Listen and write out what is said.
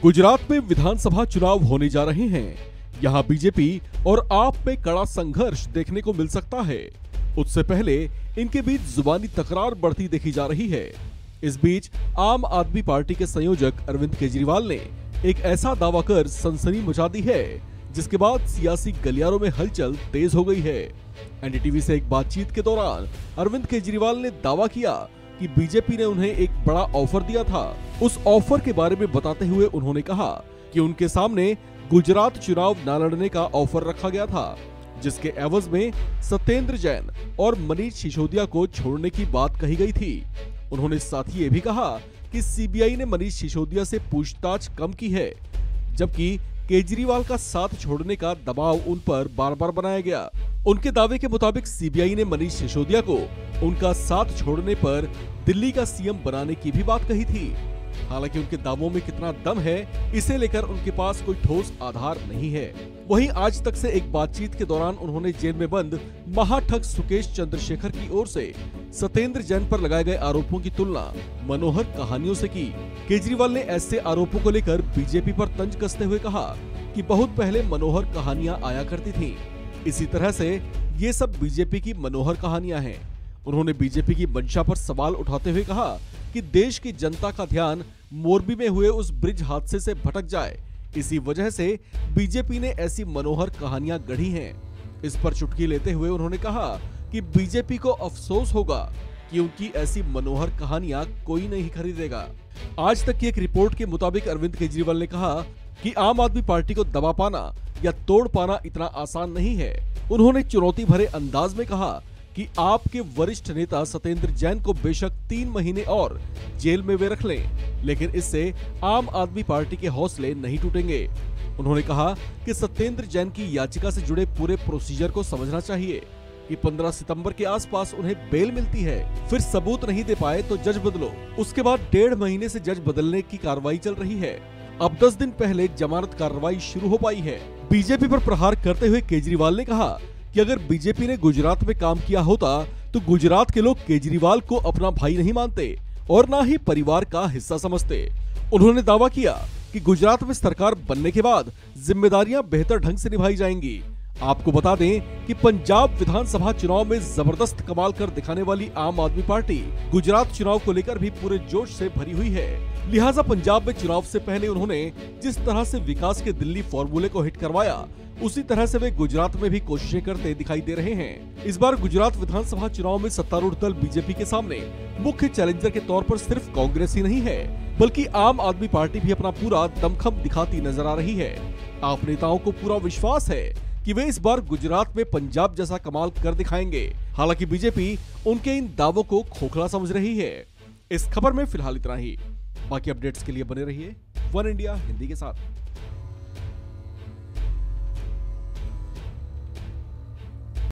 गुजरात में विधानसभा चुनाव होने जा रहे हैं। यहां बीजेपी और आप में कड़ा संघर्ष देखने को मिल सकता है। उससे पहले इनके बीच जुबानी तकरार बढ़ती देखी जा रही है। इस बीच आम आदमी पार्टी के संयोजक अरविंद केजरीवाल ने एक ऐसा दावा कर सनसनी मचा दी है, जिसके बाद सियासी गलियारों में हलचल तेज हो गई है। एनडीटीवी से एक बातचीत के दौरान अरविंद केजरीवाल ने दावा किया कि बीजेपी ने उन्हें एक बड़ा ऑफर दिया था। उस ऑफर के बारे में बताते हुए उन्होंने कहा कि उनके सामने गुजरात चुनाव न लड़ने का ऑफर रखा गया था, जिसके एवज में सत्येंद्र जैन और मनीष सिसोदिया को छोड़ने की बात कही गई थी। उन्होंने साथ ही ये भी कहा कि सीबीआई ने मनीष सिसोदिया से पूछताछ कम की है, जबकि केजरीवाल का साथ छोड़ने का दबाव उन पर बार बार बनाया गया। उनके दावे के मुताबिक सीबीआई ने मनीष सिसोदिया को उनका साथ छोड़ने पर दिल्ली का सीएम बनाने की भी बात कही थी। हालांकि उनके दावों में कितना दम है, इसे लेकर उनके पास कोई ठोस आधार नहीं है। वहीं आज तक से एक बातचीत के दौरान उन्होंने जेल में बंद महाठग सुकेश चंद्रशेखर की ओर से सत्येंद्र जैन पर लगाए गए आरोपों की तुलना मनोहर कहानियों से की। केजरीवाल ने ऐसे आरोपों को लेकर बीजेपी पर तंज कसते हुए कहा कि बहुत पहले मनोहर कहानियां आया करती थीं। इसी तरह से ये सब बीजेपी की मनोहर कहानियां हैं। उन्होंने बीजेपी की मंशा पर सवाल उठाते हुए कहा कि देश की जनता का ध्यान मोरबी में हुए उस ब्रिज हादसे से भटक जाए, इसी वजह से बीजेपी ने ऐसी मनोहर कहानियां गढ़ी हैं। इस पर चुटकी लेते हुए उन्होंने कहा कि बीजेपी को अफसोस होगा कि उनकी ऐसी मनोहर कहानियां कोई नहीं खरीदेगा। आज तक की एक रिपोर्ट के मुताबिक अरविंद केजरीवाल ने कहा कि आम आदमी पार्टी को दबा पाना या तोड़ पाना इतना आसान नहीं है। उन्होंने चुनौती भरे अंदाज में कहा कि आपके वरिष्ठ नेता सत्येंद्र जैन को बेशक 3 महीने और जेल में वे रख लें, लेकिन इससे आम आदमी पार्टी के हौसले नहीं टूटेंगे। उन्होंने कहा कि सत्येंद्र जैन की याचिका से जुड़े पूरे प्रोसीजर को समझना चाहिए कि 15 सितंबर के आसपास उन्हें बेल मिलती है, फिर सबूत नहीं दे पाए तो जज बदलो। उसके बाद 1.5 महीने से जज बदलने की कार्रवाई चल रही है। अब 10 दिन पहले जमानत कार्रवाई शुरू हो पाई है। बीजेपी पर प्रहार करते हुए केजरीवाल ने कहा कि अगर बीजेपी ने गुजरात में काम किया होता तो गुजरात के लोग केजरीवाल को अपना भाई नहीं मानते और ना ही परिवार का हिस्सा समझते। उन्होंने दावा किया कि गुजरात में सरकार बनने के बाद जिम्मेदारियां बेहतर ढंग से निभाई जाएंगी। आपको बता दें कि पंजाब विधानसभा चुनाव में जबरदस्त कमाल कर दिखाने वाली आम आदमी पार्टी गुजरात चुनाव को लेकर भी पूरे जोश से भरी हुई है। लिहाजा पंजाब में चुनाव से पहले उन्होंने जिस तरह से विकास के दिल्ली फॉर्मूले को हिट करवाया, उसी तरह से वे गुजरात में भी कोशिशें करते दिखाई दे रहे हैं। इस बार गुजरात विधानसभा चुनाव में सत्तारूढ़ दल बीजेपी के सामने मुख्य चैलेंजर के तौर पर सिर्फ कांग्रेस ही नहीं है, बल्कि आम आदमी पार्टी भी अपना पूरा दमखम दिखाती नजर आ रही है। आप नेताओं को पूरा विश्वास है कि वे इस बार गुजरात में पंजाब जैसा कमाल कर दिखाएंगे। हालांकि बीजेपी उनके इन दावों को खोखला समझ रही है। इस खबर में फिलहाल इतना ही। बाकी अपडेट्स के लिए बने रहिए वन इंडिया हिंदी के साथ।